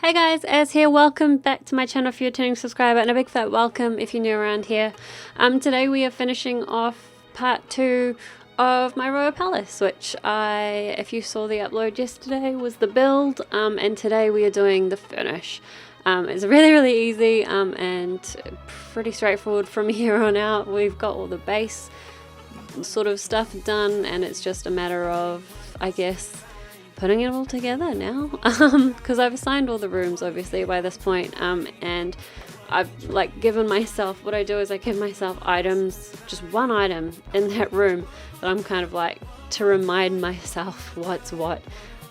Hey guys, Az here. Welcome back to my channel if you're a returning subscriber, and a big fat welcome if you're new around here. Today we are finishing off part 2 of my Royal Palace, which if you saw the upload yesterday, was the build, and today we are doing the finish. It's really easy and pretty straightforward from here on out. We've got all the base sort of stuff done, and it's just a matter of, I guess, putting it all together now, because I've assigned all the rooms obviously by this point, and I've given myself, what I do is I give myself items, just one item in that room that I'm kind of to remind myself what's what.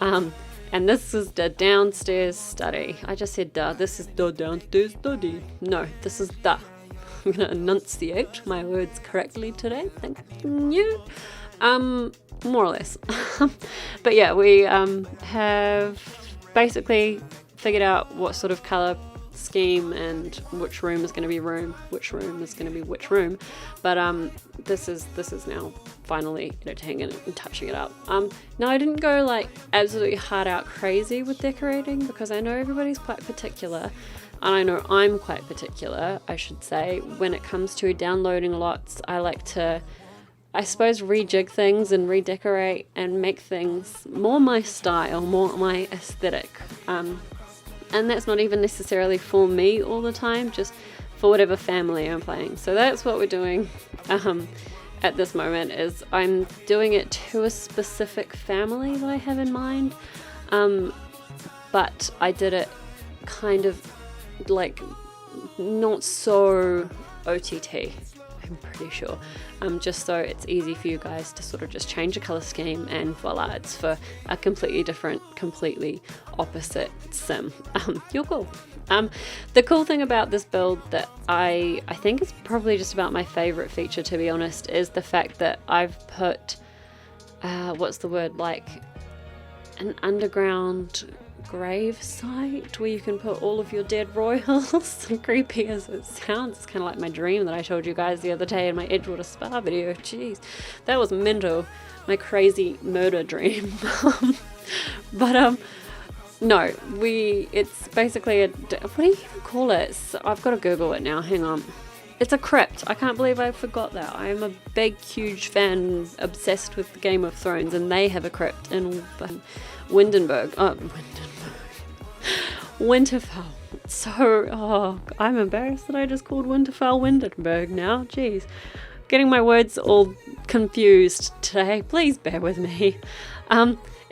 And this is the downstairs study. I just said duh. This is the downstairs study. No, this is the. I'm gonna enunciate my words correctly today. Thank you. More or less. But yeah, we have basically figured out what sort of color scheme and which room is going to be which room is going to be which room. But this is now finally editing and touching it up. Now I didn't go absolutely hard out crazy with decorating, because I know everybody's quite particular, and I know I'm quite particular, I should say, when it comes to downloading lots. I like to, I suppose, rejig things and redecorate and make things more my style, more my aesthetic. And that's not even necessarily for me all the time, just for whatever family I'm playing. So that's what we're doing at this moment, is I'm doing it to a specific family that I have in mind. But I did it kind of not so OTT. I'm pretty sure, just so it's easy for you guys to sort of just change the color scheme, and voila, it's for a completely different, completely opposite sim. You're cool. The cool thing about this build that I think is probably just about my favorite feature, to be honest, is the fact that I've put what's the word, an underground grave site where you can put all of your dead royals. Creepy as it sounds, it's kind of like my dream that I told you guys the other day in my Edgewater Spa video. Jeez, that was mental, my crazy murder dream. But no, it's basically what do you even call it? I've got to Google it now, hang on. It's a crypt. I can't believe I forgot that. I'm a big, huge fan, obsessed with the Game of Thrones, and they have a crypt in Winterfell. So, I'm embarrassed that I just called Winterfell Windenburg now. Jeez. Getting my words all confused today. Please bear with me.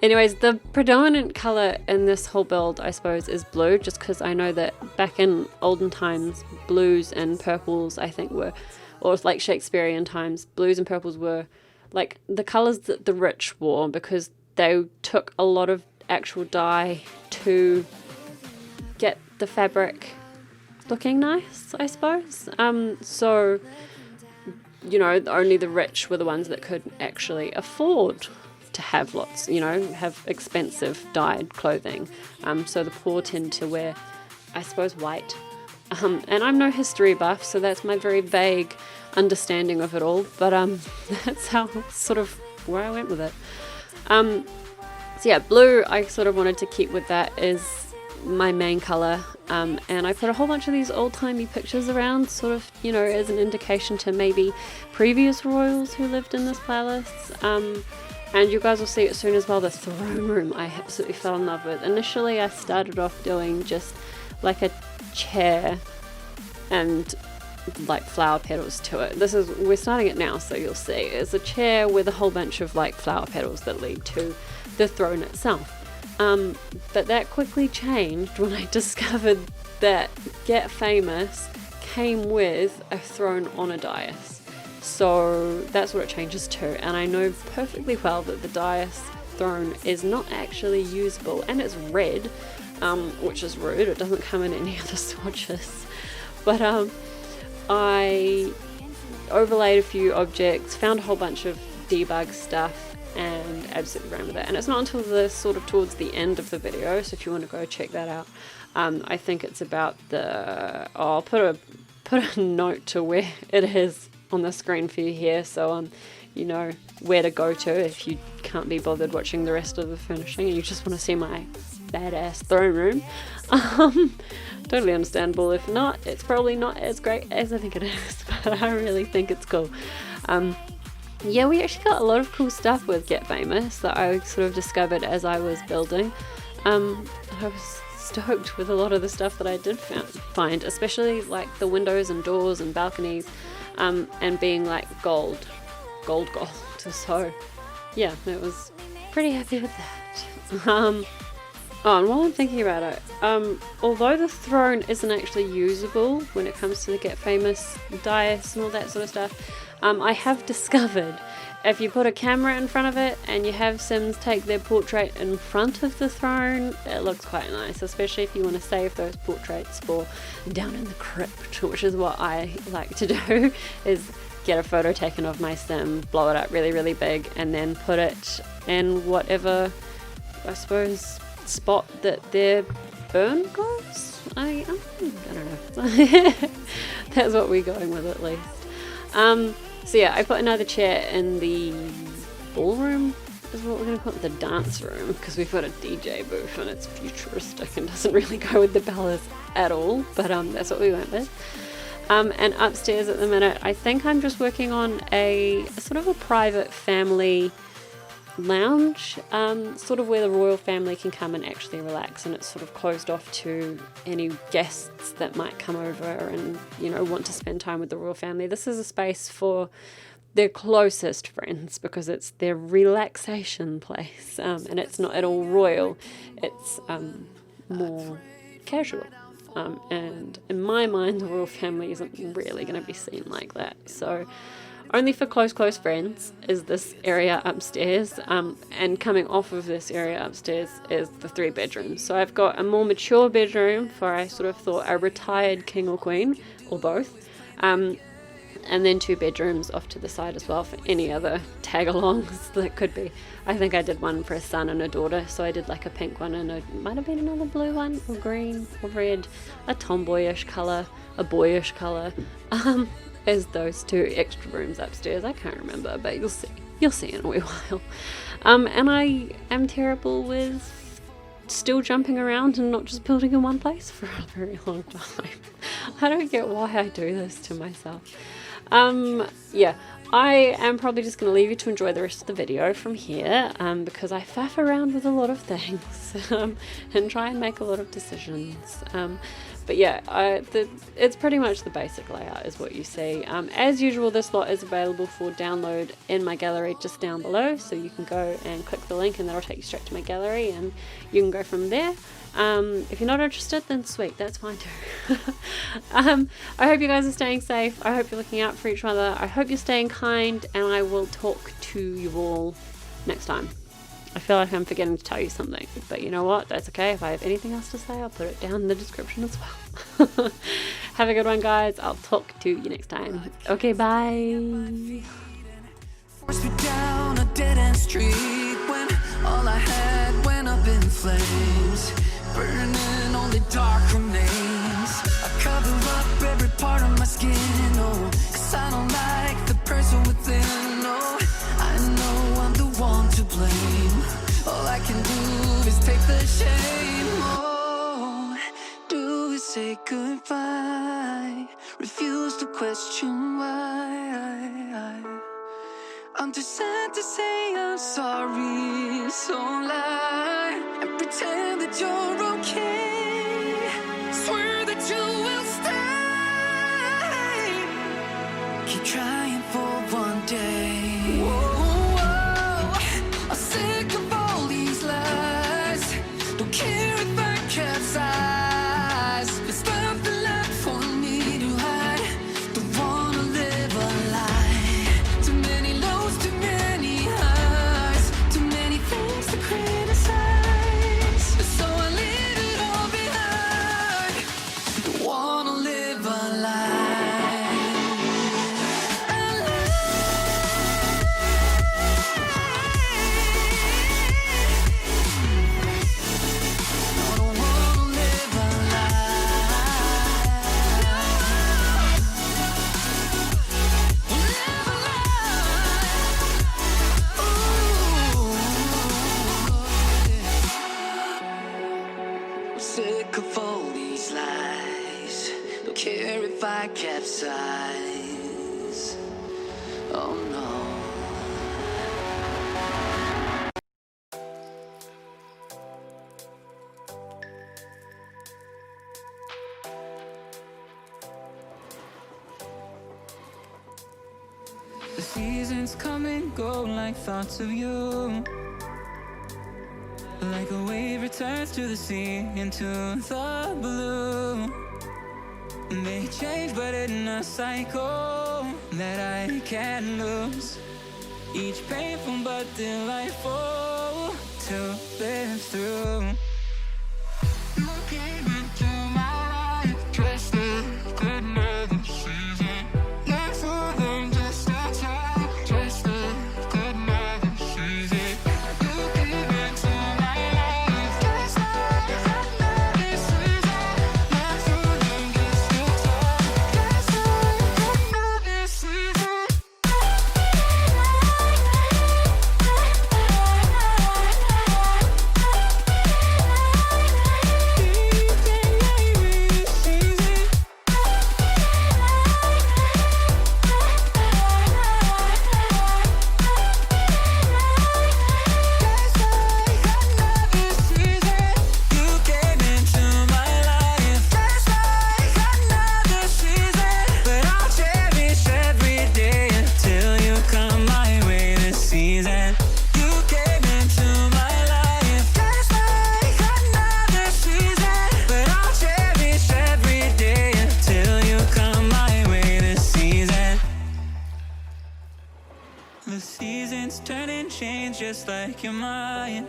Anyways, the predominant color in this whole build, I suppose, is blue, just because I know that back in olden times, blues and purples, I think, were, or Shakespearean times, blues and purples were the colors that the rich wore, because they took a lot of actual dye to get the fabric looking nice, I suppose. So, only the rich were the ones that could actually afford to have lots, have expensive dyed clothing. So the poor tend to wear, I suppose, white. And I'm no history buff, so that's my very vague understanding of it all. But that's how sort of where I went with it. So yeah, blue, I sort of wanted to keep with that as my main color. And I put a whole bunch of these old-timey pictures around, sort of, as an indication to maybe previous royals who lived in this palace. And you guys will see it soon as well. The throne room I absolutely fell in love with. Initially I started off doing just a chair and flower petals to it. We're starting it now, so you'll see. It's a chair with a whole bunch of flower petals that lead to the throne itself. But that quickly changed when I discovered that Get Famous came with a throne on a dais. So that's what it changes to, and I know perfectly well that the dais throne is not actually usable, and it's red, which is rude. It doesn't come in any other swatches. But I overlaid a few objects, found a whole bunch of debug stuff, and absolutely ran with it. And it's not until sort of towards the end of the video, so if you want to go check that out, I think it's about I'll put a note to where it is on the screen for you here, so where to go to if you can't be bothered watching the rest of the furnishing and you just want to see my badass throne room. Totally understandable. If not, it's probably not as great as I think it is, but I really think it's cool. Yeah, we actually got a lot of cool stuff with Get Famous that I sort of discovered as I was building. I was stoked with a lot of the stuff that I did find, especially like the windows and doors and balconies, and being like gold. So yeah, it was pretty happy with that. Oh, and while I'm thinking about it, although the throne isn't actually usable when it comes to the Get Famous dice and all that sort of stuff, I have discovered if you put a camera in front of it and you have Sims take their portrait in front of the throne, it looks quite nice, especially if you want to save those portraits for down in the crypt, which is what I like to do, is get a photo taken of my Sim, blow it up really, really big, and then put it in whatever, I suppose, spot that their burn goes. I don't know. That's what we're going with, at least. So yeah, I put another chair in the ballroom, is what we're going to call it, the dance room, because we've got a DJ booth and it's futuristic and doesn't really go with the Bellas at all, but that's what we went with. And upstairs at the minute, I think I'm just working on a sort of a private family lounge, sort of where the royal family can come and actually relax, and it's sort of closed off to any guests that might come over and, you know, want to spend time with the royal family. This is a space for their closest friends because it's their relaxation place, and it's not at all royal, it's more casual. And in my mind, the royal family isn't really going to be seen like that. So only for close friends is this area upstairs, and coming off of this area upstairs is the 3 bedrooms. So I've got a more mature bedroom for, I sort of thought, a retired king or queen, or both, and then 2 bedrooms off to the side as well for any other tag-alongs that could be. I think I did one for a son and a daughter, so I did like a pink one and might have been another blue one, or green, or red, a tomboyish colour, a boyish colour, as those 2 extra rooms upstairs. I can't remember, but you'll see in a wee while. And I am terrible with still jumping around and not just building in one place for a very long time. I don't get why I do this to myself. Yeah, I am probably just going to leave you to enjoy the rest of the video from here, because I faff around with a lot of things, and try and make a lot of decisions. But yeah, it's pretty much the basic layout is what you see. As usual, this lot is available for download in my gallery just down below, so you can go and click the link and that'll take you straight to my gallery and you can go from there. If you're not interested, then sweet, that's fine too. I hope you guys are staying safe. I hope you're looking out for each other. I hope you're staying kind, and I will talk to you all next time. I feel like I'm forgetting to tell you something, but you know what? That's okay. If I have anything else to say, I'll put it down in the description as well. Have a good one, guys. I'll talk to you next time. Okay, bye. Forced me down a dead-end street when all I had went up in flames, burning only dark remains. I cover up every part of my skin, oh, 'cause I don't like the person within, oh. I know I'm the one to blame. All I can do is take the shame, oh. Do is say goodbye, refuse to question why. I'm too sad to say I'm sorry, so lie and pretend that you're okay. Swear that you will stay. Keep trying for one day. Whoa, I'm sick of all these lies. Don't care if I capsize. There's nothing left for me to hide. Don't wanna live a lie. Too many lows, too many highs, too many things to criticize. So I leave it all behind. Don't wanna live a lie. of all these lies. Don't care if I capsize. Oh no. The seasons come and go like thoughts of you. Like a wave returns to the sea, into the blue. They change but in a cycle that I can't lose. Each painful but delightful to live through. You came into my life just as another season. Not for them, just a time, just as another season. You came into my life just like another season. Not for them, just a time, just like another season. The seasons turn and change just like your mind.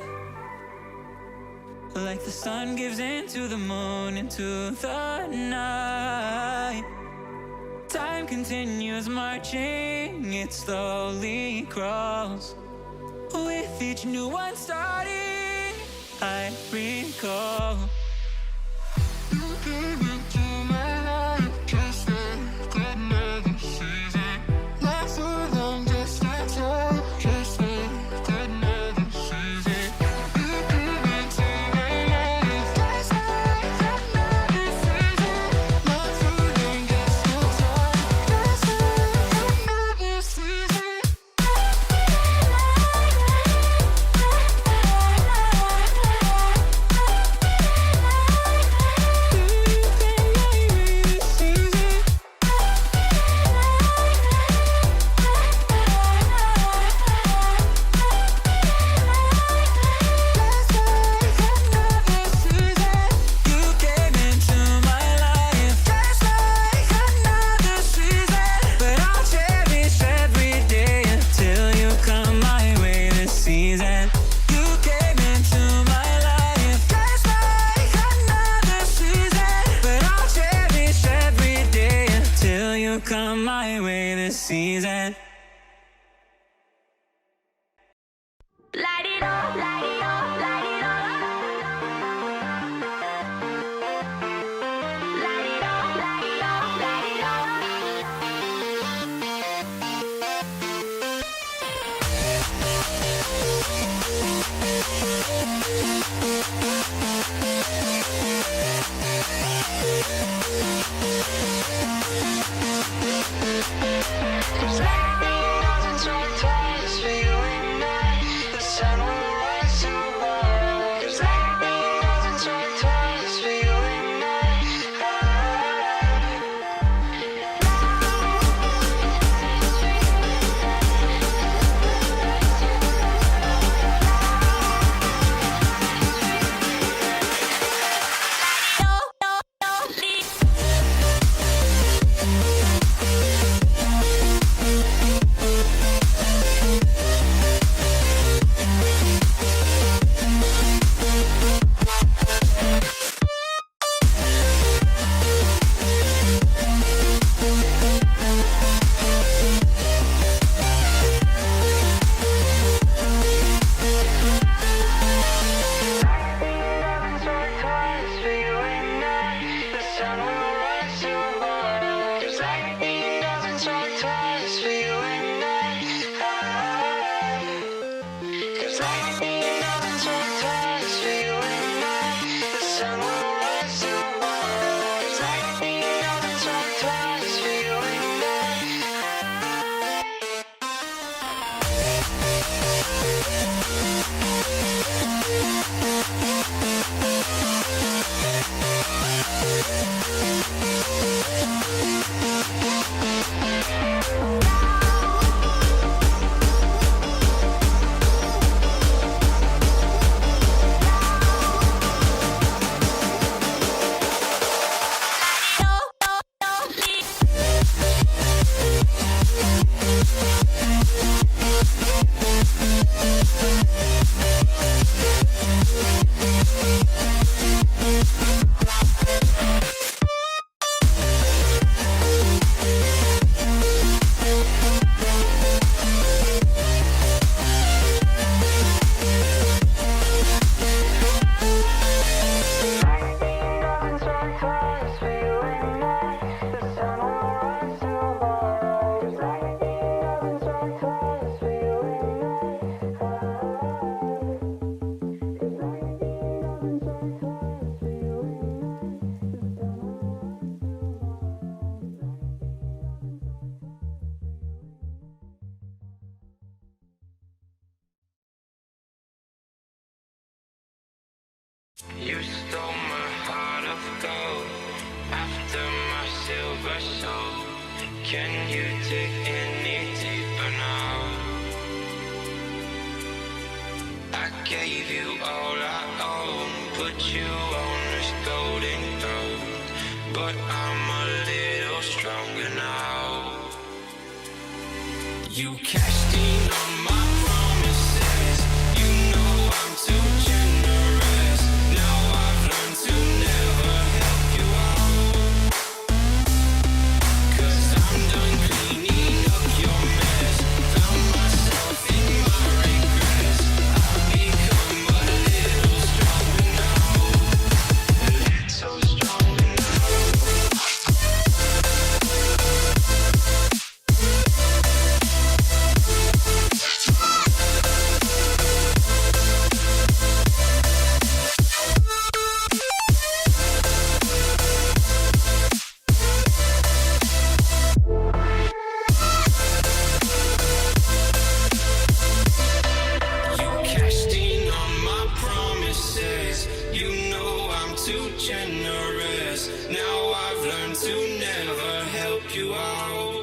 Like the sun gives into the moon, into the night. Time continues marching, it slowly crawls. With each new one starting, I recall. You came into my life just like another season. Not for long, just a time, just like another season. You came into my life just like another season. Not for long, just a time, just like another season. Come my way this season. Light it up, light it up, light it up. Light it up, light it up, light it up. You stole my heart of gold after my silver soul. Can you dig any deeper now? I gave you all I own, put you on this golden throne, but I'm a little stronger now. You cashed in on my promises. You know I'm too generous. Now I've learned to never help you out. 'Cause I'm done cleaning up your mess. Found myself in my regrets. I've become a little stronger now. A little stronger now. You cashed in on my promises. You know I'm too generous. Now I've learned to never help you out.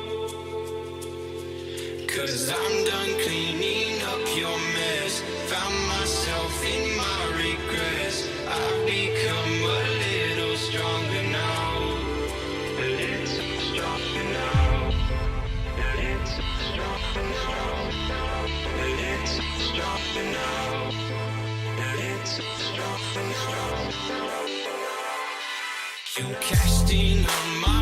'Cause I'm done cleaning up your mess. Found myself in my regrets. I've become a little stronger now. A little stronger now. A little stronger now. A little stronger now. A little stronger now. You cashed in on my